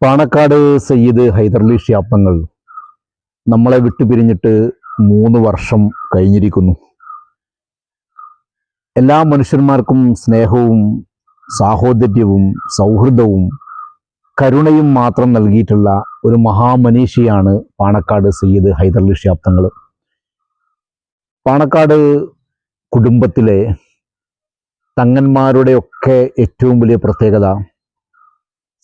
പാണക്കാട് സയ്യിദ് ഹൈദർലി ശിഹാബ് നമ്മളെ വിട്ടുപിരിഞ്ഞിട്ട് 3 വർഷം കഴിഞ്ഞിരിക്കുന്നു. എല്ലാ മനുഷ്യന്മാർക്കും സ്നേഹവും സാഹോദര്യവും സൗഹൃദവും കരുണയും മാത്രം നൽകിയിട്ടുള്ള ഒരു മഹാമനീഷിയാണ് പാണക്കാട് സയ്യിദ് ഹൈദർലി ശിഹാബ്. പാണക്കാട് കുടുംബത്തിലെ തങ്ങന്മാരുടെയൊക്കെ ഏറ്റവും വലിയ പ്രത്യേകത,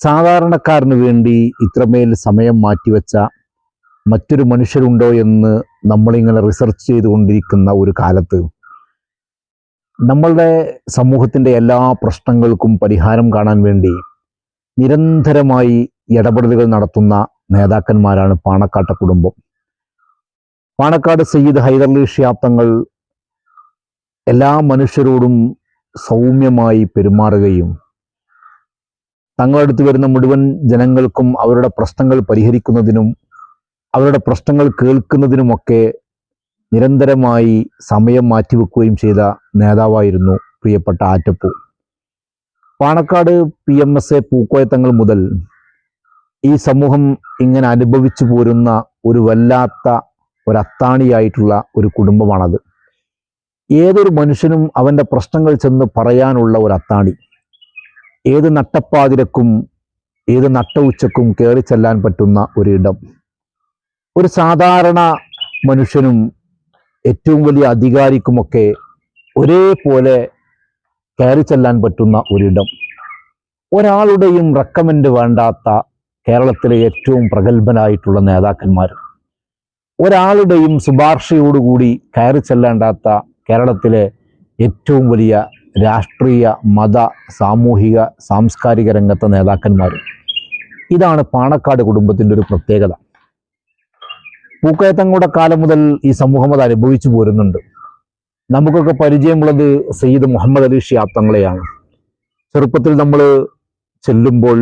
സാധാരണക്കാരന് വേണ്ടി ഇത്രമേൽ സമയം മാറ്റിവെച്ച മറ്റൊരു മനുഷ്യരുണ്ടോ എന്ന് നമ്മളിങ്ങനെ റിസർച്ച് ചെയ്തുകൊണ്ടിരിക്കുന്ന ഒരു കാലത്ത് നമ്മളുടെ സമൂഹത്തിൻ്റെ എല്ലാ പ്രശ്നങ്ങൾക്കും പരിഹാരം കാണാൻ വേണ്ടി നിരന്തരമായി ഇടപെടലുകൾ നടത്തുന്ന നേതാക്കന്മാരാണ് പാണക്കാട്ടെ കുടുംബം. പാണക്കാട് സയ്യിദ് ഹൈദർലി ശിഹാബ് എല്ലാ മനുഷ്യരോടും സൗമ്യമായി പെരുമാറുകയും തങ്ങളടുത്ത് വരുന്ന മുഴുവൻ ജനങ്ങൾക്കും അവരുടെ പ്രശ്നങ്ങൾ പരിഹരിക്കുന്നതിനും അവരുടെ പ്രശ്നങ്ങൾ കേൾക്കുന്നതിനുമൊക്കെ നിരന്തരമായി സമയം മാറ്റിവെക്കുകയും ചെയ്ത നേതാവായിരുന്നു പ്രിയപ്പെട്ട ആറ്റപ്പൂ. പാണക്കാട് PMSA പൂക്കോയത്തങ്ങൾ മുതൽ ഈ സമൂഹം ഇങ്ങനെ അനുഭവിച്ചു പോരുന്ന ഒരു വല്ലാത്ത ഒരത്താണിയായിട്ടുള്ള ഒരു കുടുംബമാണത്. ഏതൊരു മനുഷ്യനും അവൻ്റെ പ്രശ്നങ്ങൾ ചെന്ന് പറയാനുള്ള ഒരു അത്താണി, ഏത് നട്ടപ്പാതിരക്കും ഏത് നട്ട ഉച്ചക്കും കയറി ചെല്ലാൻ പറ്റുന്ന ഒരിടം, ഒരു സാധാരണ മനുഷ്യനും ഏറ്റവും വലിയ അധികാരിക്കുമൊക്കെ ഒരേപോലെ കയറി ചെല്ലാൻ പറ്റുന്ന ഒരിടം, ഒരാളുടെയും റെക്കമെൻഡ് വേണ്ടാത്ത കേരളത്തിലെ ഏറ്റവും പ്രഗത്ഭനായിട്ടുള്ള നേതാക്കന്മാർ, ഒരാളുടെയും ശുപാർശയോടുകൂടി കയറി ചെല്ലേണ്ടാത്ത കേരളത്തിലെ ഏറ്റവും വലിയ രാഷ്ട്രീയ മത സാമൂഹിക സാംസ്കാരിക രംഗത്തെ നേതാക്കന്മാർ. ഇതാണ് പാണക്കാട് കുടുംബത്തിൻ്റെ ഒരു പ്രത്യേകത. പൂക്കോയത്തങ്ങളുടെ കാലം മുതൽ ഈ സമൂഹം അത് അനുഭവിച്ചു പോരുന്നുണ്ട്. നമുക്കൊക്കെ പരിചയമുള്ളത് സയ്യിദ് മുഹമ്മദ് അലി ശിഹാബ് തങ്ങളെയാണ്. ചെറുപ്പത്തിൽ നമ്മൾ ചെല്ലുമ്പോൾ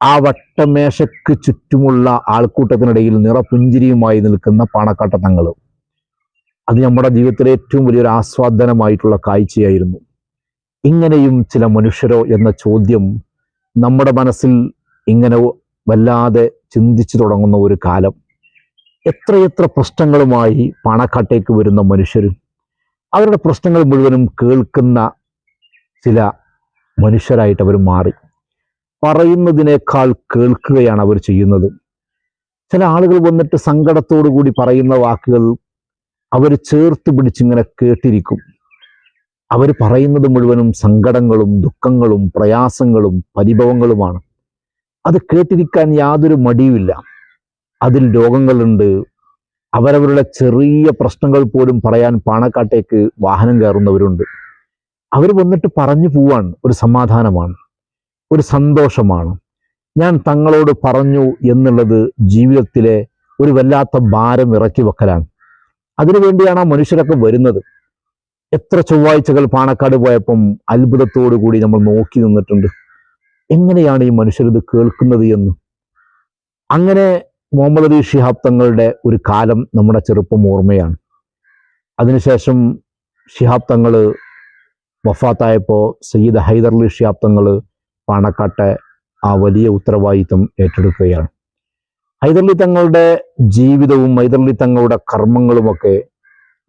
ആ വട്ടമേശയ്ക്ക് ചുറ്റുമുള്ള ആൾക്കൂട്ടത്തിനിടയിൽ നിറപുഞ്ചിരിയുമായി നിൽക്കുന്ന പാണക്കാട്ടെ തങ്ങൾ, അത് നമ്മുടെ ജീവിതത്തിലെ ഏറ്റവും വലിയൊരു ആസ്വാദനമായിട്ടുള്ള കാഴ്ചയായിരുന്നു. ഇങ്ങനെയും ചില മനുഷ്യരോ എന്ന ചോദ്യം നമ്മുടെ മനസ്സിൽ ഇങ്ങനെ വല്ലാതെ ചിന്തിച്ചു തുടങ്ങുന്ന ഒരു കാലം. എത്രയെത്ര പ്രശ്നങ്ങളുമായി പാണക്കാട്ടേക്ക് വരുന്ന മനുഷ്യർ, അവരുടെ പ്രശ്നങ്ങൾ മുഴുവനും കേൾക്കുന്ന ചില മനുഷ്യരായിട്ട് അവർ മാറി. പറയുന്നതിനേക്കാൾ കേൾക്കുകയാണ് അവർ ചെയ്യുന്നത്. ചില ആളുകൾ വന്നിട്ട് സങ്കടത്തോടു കൂടി പറയുന്ന വാക്കുകൾ അവർ ചേർത്ത് പിടിച്ചിങ്ങനെ കേട്ടിരിക്കും. അവർ പറയുന്നത് മുഴുവനും സങ്കടങ്ങളും ദുഃഖങ്ങളും പ്രയാസങ്ങളും പരിഭവങ്ങളുമാണ്. അത് കേട്ടിരിക്കാൻ യാതൊരു മടിയുമില്ല. അതിൽ രോഗങ്ങളുണ്ട്. അവരവരുടെ ചെറിയ പ്രശ്നങ്ങൾ പോലും പറയാൻ പാണക്കാട്ടേക്ക് വാഹനം കയറുന്നവരുണ്ട്. അവർ വന്നിട്ട് പറഞ്ഞു പോവാൻ ഒരു സമാധാനമാണ്, ഒരു സന്തോഷമാണ്. ഞാൻ തങ്ങളോട് പറഞ്ഞു എന്നുള്ളത് ജീവിതത്തിലെ ഒരു വല്ലാത്ത ഭാരം ഇറക്കി വെക്കലാണ്. അതിനുവേണ്ടിയാണ് ആ മനുഷ്യരൊക്കെ വരുന്നത്. എത്ര ചൊവ്വാഴ്ചകൾ പാണക്കാട് പോയപ്പം അത്ഭുതത്തോടു കൂടി നമ്മൾ നോക്കി നിന്നിട്ടുണ്ട്, എങ്ങനെയാണ് ഈ മനുഷ്യരിത് കേൾക്കുന്നത് എന്ന്. അങ്ങനെ മുഹമ്മദ് അലി ശിഹാബ് തങ്ങളുടെ ഒരു കാലം നമ്മുടെ ചെറുപ്പം ഓർമ്മയാണ്. അതിനുശേഷം ശിഹാബ് തങ്ങൾ വഫാത്തായപ്പോൾ സയ്യിദ് ഹൈദർലി ശിഹാബ് തങ്ങൾ പാണക്കാട്ടെ ആ വലിയ ഉത്തരവാദിത്വം ഏറ്റെടുക്കുകയാണ്. ഹൈദർലി തങ്ങളുടെ ജീവിതവും ഹൈദർലി തങ്ങളുടെ കർമ്മങ്ങളുമൊക്കെ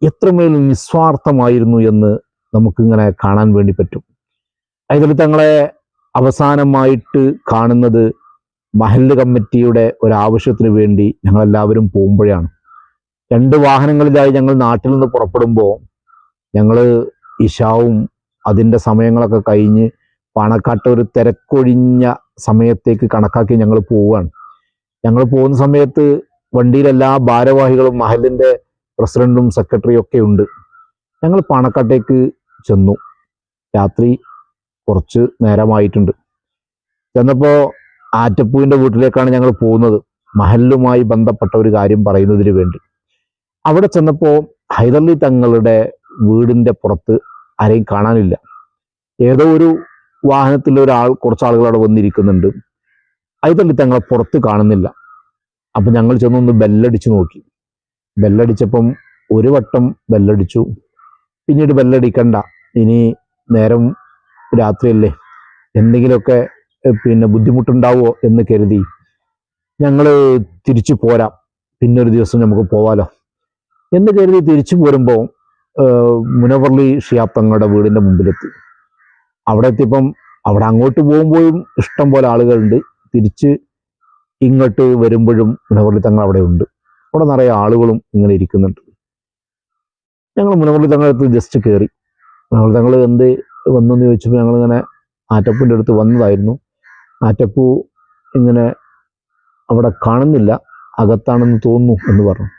എത്രമേൽ നിസ്വാർത്ഥമായിരുന്നു എന്ന് നമുക്കിങ്ങനെ കാണാൻ വേണ്ടി പറ്റും. ഹൈദർലി തങ്ങളെ അവസാനമായിട്ട് കാണുന്നത് മഹല്ല് കമ്മിറ്റിയുടെ ഒരാവശ്യത്തിന് വേണ്ടി ഞങ്ങളെല്ലാവരും പോകുമ്പോഴാണ്. 2 വാഹനങ്ങളിലായി ഞങ്ങൾ നാട്ടിൽ നിന്ന് പുറപ്പെടുമ്പോൾ ഞങ്ങൾ ഇശാവും അതിൻ്റെ സമയങ്ങളൊക്കെ കഴിഞ്ഞ് പാണക്കാട്ട് ഒരു തിരക്കൊഴിഞ്ഞ സമയത്തേക്ക് കണക്കാക്കി ഞങ്ങൾ പോവുകയാണ്. ഞങ്ങൾ പോകുന്ന സമയത്ത് വണ്ടിയിൽ എല്ലാ ഭാരവാഹികളും മഹലിൻ്റെ പ്രസിഡന്റും സെക്രട്ടറിയും ഒക്കെ ഉണ്ട്. ഞങ്ങൾ പാണക്കാട്ടേക്ക് ചെന്നു. രാത്രി കുറച്ച് നേരമായിട്ടുണ്ട്. ചെന്നപ്പോൾ ആറ്റപ്പൂവിൻ്റെ വീട്ടിലേക്കാണ് ഞങ്ങൾ പോകുന്നത്, മഹലുമായി ബന്ധപ്പെട്ട ഒരു കാര്യം പറയുന്നതിന് വേണ്ടി. അവിടെ ചെന്നപ്പോൾ ഹൈദർലി തങ്ങളുടെ വീടിൻ്റെ പുറത്ത് ആരെയും കാണാനില്ല. ഏതോ ഒരു വാഹനത്തിൽ കുറച്ച് ആളുകൾ അവിടെ വന്നിരിക്കുന്നുണ്ട്. ഹൈദർലി തങ്ങളെ പുറത്ത് കാണുന്നില്ല. അപ്പം ഞങ്ങൾ ചെന്നൊന്ന് ബെല്ലടിച്ചു നോക്കി. ബെല്ലടിച്ചപ്പം ഒരു വട്ടം ബെല്ലടിച്ചു. പിന്നീട് ബെല്ലടിക്കണ്ട, ഇനി നേരം രാത്രിയല്ലേ, എന്തെങ്കിലുമൊക്കെ പിന്നെ ബുദ്ധിമുട്ടുണ്ടാവുമോ എന്ന് കരുതി ഞങ്ങൾ തിരിച്ചു പോരാം, പിന്നൊരു ദിവസം നമുക്ക് പോവാലോ എന്ന് കരുതി തിരിച്ചു പോരുമ്പോൾ മുനവർലി ഷിഹാബ് തങ്ങളുടെ വീടിൻ്റെ മുമ്പിലെത്തി. അവിടെ എത്തിയപ്പം അവിടെ അങ്ങോട്ട് പോകുമ്പോഴും ഇഷ്ടം പോലെ ആളുകളുണ്ട്, തിരിച്ച് ഇങ്ങോട്ട് വരുമ്പോഴും മുനവർലി തങ്ങൾ അവിടെ ഉണ്ട്. അവിടെ നിറയെ ആളുകളും ഇങ്ങനെ ഇരിക്കുന്നുണ്ട്. ഞങ്ങൾ മുനവർലി തങ്ങളടുത്ത് ജസ്റ്റ് കയറി. മുനവർലി തങ്ങൾ എന്ത് വന്നെന്ന് ചോദിച്ചപ്പോൾ ഞങ്ങളിങ്ങനെ ആറ്റപ്പൂൻ്റെ അടുത്ത് വന്നതായിരുന്നു. ആറ്റപ്പൂ ഇങ്ങനെ അവിടെ കാണുന്നില്ല, അകത്താണെന്ന് തോന്നുന്നു എന്ന് പറഞ്ഞു.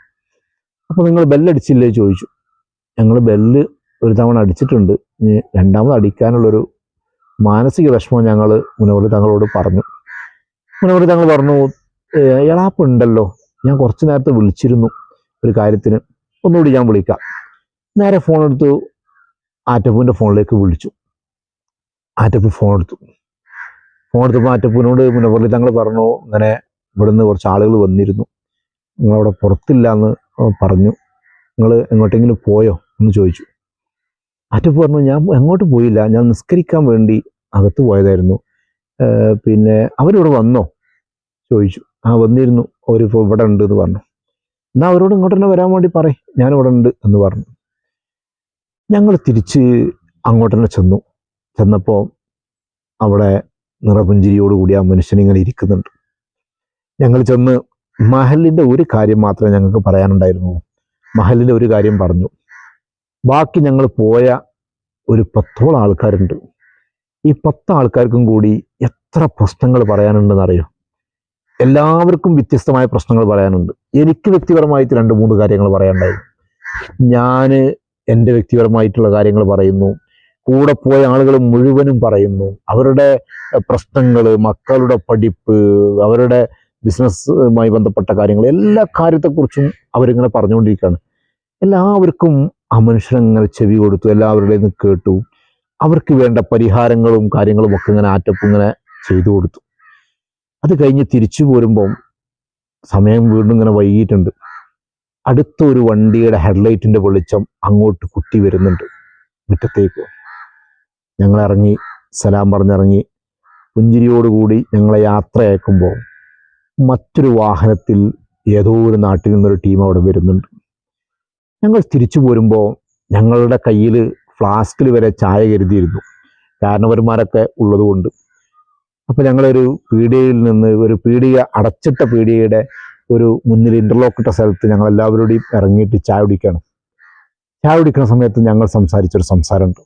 അപ്പോൾ നിങ്ങൾ ബെല്ലടിച്ചില്ലേ ചോദിച്ചു. ഞങ്ങൾ ബെല്ല് ഒരു തവണ അടിച്ചിട്ടുണ്ട്, ഇനി രണ്ടാമത് അടിക്കാനുള്ളൊരു മാനസിക വിഷമം ഞങ്ങൾ മുനവർലി തങ്ങളോട് പറഞ്ഞു. മുനവർലി തങ്ങൾ പറഞ്ഞു, എളാപ്പുണ്ടല്ലോ, ഞാൻ കുറച്ച് നേരത്തെ വിളിച്ചിരുന്നു ഒരു കാര്യത്തിന്, ഒന്നുകൂടി ഞാൻ വിളിക്കാം. നേരെ ഫോൺ എടുത്തു ആറ്റപ്പൂവിൻ്റെ ഫോണിലേക്ക് വിളിച്ചു. ആറ്റപ്പൂ ഫോൺ എടുത്തപ്പോൾ ആറ്റപ്പൂവിനോട് മുനവർലി തങ്ങൾ പറഞ്ഞു, ഇങ്ങനെ ഇവിടുന്ന് കുറച്ച് ആളുകൾ വന്നിരുന്നു, നിങ്ങളവിടെ പുറത്തില്ല എന്ന് പറഞ്ഞു, നിങ്ങൾ എങ്ങോട്ടെങ്കിലും പോയോ എന്ന് ചോദിച്ചു. ആറ്റപ്പൂ പറഞ്ഞു, ഞാൻ എങ്ങോട്ട് പോയില്ല, ഞാൻ നിസ്കരിക്കാൻ വേണ്ടി അകത്ത് പോയതായിരുന്നു. പിന്നെ അവരിവിടെ വന്നോ ചോദിച്ചു. ആ വന്നിരുന്നു, അവരിപ്പോൾ ഇവിടെ ഉണ്ട് എന്ന് പറഞ്ഞു. എന്നാൽ അവരോട് ഇങ്ങോട്ട് തന്നെ വരാൻ വേണ്ടി പറയും, ഞാനിവിടെ ഉണ്ട് എന്ന് പറഞ്ഞു. ഞങ്ങൾ തിരിച്ച് അങ്ങോട്ട് തന്നെ ചെന്നപ്പോൾ അവിടെ നിറപുഞ്ചിരിയോടുകൂടി ആ മനുഷ്യനിങ്ങനെ ഇരിക്കുന്നുണ്ട്. ഞങ്ങൾ ചെന്ന് മഹലിൻ്റെ ഒരു കാര്യം മാത്രമേ ഞങ്ങൾക്ക് പറയാനുണ്ടായിരുന്നു. മഹലിൻ്റെ ഒരു കാര്യം പറഞ്ഞു. ബാക്കി ഞങ്ങൾ പോയ ഒരു 10ഓളം ആൾക്കാരുണ്ട്. ഈ 10 ആൾക്കാർക്കും കൂടി എത്ര പ്രശ്നങ്ങൾ പറയാനുണ്ടെന്നറിയോ? എല്ലാവർക്കും വ്യത്യസ്തമായ പ്രശ്നങ്ങൾ പറയാനുണ്ട്. എനിക്ക് വ്യക്തിപരമായിട്ട് 2-3 കാര്യങ്ങൾ പറയാനുണ്ടായിരുന്നു. ഞാൻ എൻ്റെ വ്യക്തിപരമായിട്ടുള്ള കാര്യങ്ങൾ പറയുന്നു, കൂടെ പോയ ആളുകൾ മുഴുവനും പറയുന്നു. അവരുടെ പ്രശ്നങ്ങൾ, മക്കളുടെ പഠിപ്പ്, അവരുടെ ബിസിനസ്സുമായി ബന്ധപ്പെട്ട കാര്യങ്ങൾ, എല്ലാ കാര്യത്തെക്കുറിച്ചും അവരിങ്ങനെ പറഞ്ഞുകൊണ്ടിരിക്കുകയാണ്. എല്ലാവർക്കും ആ മനുഷ്യനങ്ങനെ ചെവി കൊടുത്തു, എല്ലാവരുടെയും നിന്ന് കേട്ടു. അവർക്ക് വേണ്ട പരിഹാരങ്ങളും കാര്യങ്ങളും ഒക്കെ ഇങ്ങനെ ആറ്റപ്പിങ്ങനെ ചെയ്തു കൊടുത്തു. അത് കഴിഞ്ഞ് തിരിച്ചു പോരുമ്പം സമയം വീണ്ടും ഇങ്ങനെ വൈകിട്ടുണ്ട്. അടുത്ത ഒരു വണ്ടിയുടെ ഹെഡ്ലൈറ്റിൻ്റെ വെളിച്ചം അങ്ങോട്ട് കുത്തി വരുന്നുണ്ട് മുറ്റത്തേക്ക്. ഞങ്ങൾ ഇറങ്ങി, സലാം പറഞ്ഞിറങ്ങി, പുഞ്ചിരിയോടുകൂടി ഞങ്ങളെ യാത്ര അയക്കുമ്പോൾ മറ്റൊരു വാഹനത്തിൽ ഏതോ ഒരു നാട്ടിൽ നിന്നൊരു ടീം അവിടെ വരുന്നുണ്ട്. ഞങ്ങൾ തിരിച്ചു പോരുമ്പോൾ ഞങ്ങളുടെ കയ്യിൽ ഫ്ലാസ്കിൽ വരെ ചായ കരുതിയിരുന്നു, കാരണവന്മാരൊക്കെ ഉള്ളതുകൊണ്ട്. അപ്പോൾ ഞങ്ങളൊരു പീടികയിൽ നിന്ന്, ഒരു അടച്ചിട്ട പീടികയുടെ ഒരു മുന്നിൽ ഇൻ്റർലോക്കിട്ട സ്ഥലത്ത് ഞങ്ങൾ എല്ലാവരോടെയും ഇറങ്ങിയിട്ട് ചായ കുടിക്കുകയാണ്. ചായ കുടിക്കുന്ന സമയത്ത് ഞങ്ങൾ സംസാരിച്ചൊരു സംസാരമുണ്ട്.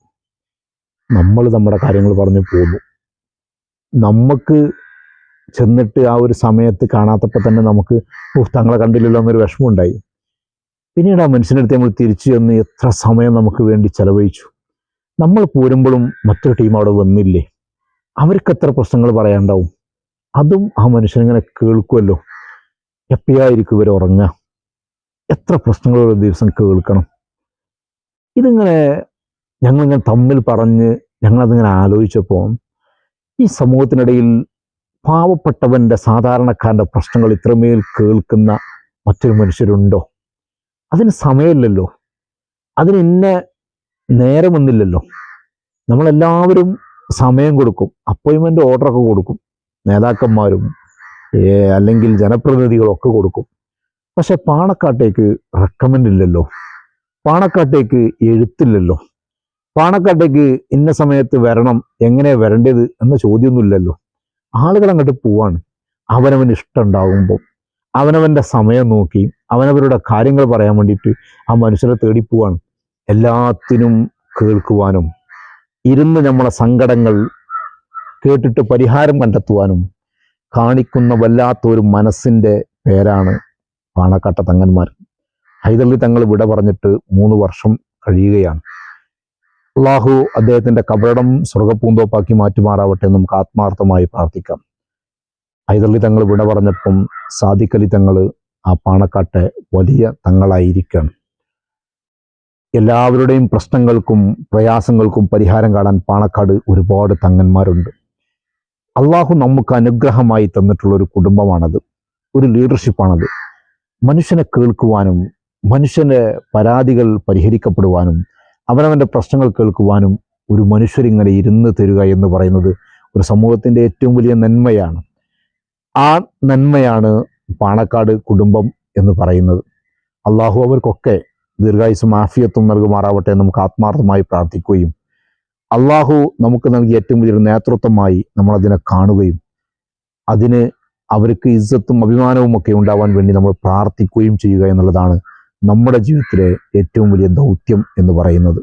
നമ്മൾ നമ്മുടെ കാര്യങ്ങൾ പറഞ്ഞു പോന്നു. നമുക്ക് ചെന്നിട്ട് ആ ഒരു സമയത്ത് കാണാത്തപ്പോൾ തന്നെ നമുക്ക് തങ്ങളെ കണ്ടില്ലല്ലോ എന്നൊരു വിഷമമുണ്ടായി. പിന്നീട് ആ മനുഷ്യനടുത്ത് നമ്മൾ തിരിച്ചു ചെന്ന് എത്ര സമയം നമുക്ക് വേണ്ടി ചെലവഴിച്ചു. നമ്മൾ പോരുമ്പോഴും മറ്റൊരു ടീം അവിടെ വന്നില്ലേ, അവർക്ക് എത്ര പ്രശ്നങ്ങൾ പറയാനുണ്ടാവും. അതും ആ മനുഷ്യനിങ്ങനെ കേൾക്കുമല്ലോ. എപ്പോഴായിരിക്കും ഇവർ ഉറങ്ങുക, എത്ര പ്രശ്നങ്ങൾ ഒരു ദിവസം കേൾക്കണം. ഇതിങ്ങനെ ഞങ്ങളിങ്ങനെ തമ്മിൽ പറഞ്ഞ് ഞങ്ങളതിങ്ങനെ ആലോചിച്ചപ്പോൾ ഈ സമൂഹത്തിനിടയിൽ പാവപ്പെട്ടവൻ്റെ, സാധാരണക്കാരൻ്റെ പ്രശ്നങ്ങൾ ഇത്രമേൽ കേൾക്കുന്ന മറ്റൊരു മനുഷ്യരുണ്ടോ? അതിന് സമയമില്ലല്ലോ, അതിന് ഇന്ന നേരമൊന്നില്ലല്ലോ. നമ്മളെല്ലാവരും സമയം കൊടുക്കും, അപ്പോയിൻമെൻ്റ് ഓർഡറൊക്കെ കൊടുക്കും, നേതാക്കന്മാരും അല്ലെങ്കിൽ ജനപ്രതിനിധികളൊക്കെ കൊടുക്കും. പക്ഷെ പാണക്കാട്ടേക്ക് റെക്കമെൻഡ് ഇല്ലല്ലോ, പാണക്കാട്ടേക്ക് എഴുത്തില്ലല്ലോ, പാണക്കാട്ടേക്ക് ഇന്ന സമയത്ത് വരണം, എങ്ങനെ വരേണ്ടത് എന്ന ചോദ്യമൊന്നുമില്ലല്ലോ. ആളുകൾ അങ്ങോട്ട് പോവാണ്. അവനവന് ഇഷ്ടം ഉണ്ടാകുമ്പോൾ അവനവൻ്റെ സമയം നോക്കി അവനവരുടെ കാര്യങ്ങൾ പറയാൻ വേണ്ടിയിട്ട് ആ മനുഷ്യരെ തേടി പോവാണ്. എല്ലാത്തിനും കേൾക്കുവാനും ഇരുന്ന് നമ്മളെ സങ്കടങ്ങൾ കേട്ടിട്ട് പരിഹാരം കണ്ടെത്തുവാനും കാണിക്കുന്ന വല്ലാത്തൊരു മനസ്സിൻ്റെ പേരാണ് പാണക്കാട്ട തങ്ങന്മാർ. ഹൈദരലി തങ്ങൾ വിട പറഞ്ഞിട്ട് 3 വർഷം കഴിയുകയാണ്. അള്ളാഹു അദ്ദേഹത്തിൻ്റെ കബറിടം സ്വർഗപ്പൂന്തോപ്പാക്കി മാറ്റുമാറാവട്ടെ എന്ന് നമുക്ക് ആത്മാർത്ഥമായി പ്രാർത്ഥിക്കാം. ഹൈദരലി തങ്ങൾ വിട പറഞ്ഞപ്പം സാദിഖ് അലി തങ്ങൾ ആ പാണക്കാട്ടെ വലിയ തങ്ങളായിരിക്കുകയാണ്. എല്ലാവരുടെയും പ്രശ്നങ്ങൾക്കും പ്രയാസങ്ങൾക്കും പരിഹാരം കാണാൻ പാണക്കാട് ഒരുപാട് തങ്ങന്മാരുണ്ട്. അള്ളാഹു നമുക്ക് അനുഗ്രഹമായി തന്നിട്ടുള്ളൊരു കുടുംബമാണത്, ഒരു ലീഡർഷിപ്പാണത്. മനുഷ്യനെ കേൾക്കുവാനും മനുഷ്യൻ്റെ പരാതികൾ പരിഹരിക്കപ്പെടുവാനും അവനവൻ്റെ പ്രശ്നങ്ങൾ കേൾക്കുവാനും ഒരു മനുഷ്യരിങ്ങനെ ഇരുന്ന് തരിക എന്ന് പറയുന്നത് ഒരു സമൂഹത്തിൻ്റെ ഏറ്റവും വലിയ നന്മയാണ്. ആ നന്മയാണ് പാണക്കാട് കുടുംബം എന്ന് പറയുന്നത്. അള്ളാഹു അവർക്കൊക്കെ ദീർഘായുസ്സും ആഫിയത്തും നൽകുമാറാവട്ടെ എന്ന് നമുക്ക് ആത്മാർത്ഥമായി പ്രാർത്ഥിക്കുകയും അള്ളാഹു നമുക്ക് നൽകിയ ഏറ്റവും വലിയൊരു നേതൃത്വമായി നമ്മളതിനെ കാണുകയും അതിന് അവർക്ക് ഇസ്സത്തും അഭിമാനവും ഒക്കെ ഉണ്ടാവാൻ വേണ്ടി നമ്മൾ പ്രാർത്ഥിക്കുകയും ചെയ്യുക എന്നുള്ളതാണ് നമ്മുടെ ജീവിതത്തിലെ ഏറ്റവും വലിയ ദൗത്യം എന്ന് പറയുന്നത്.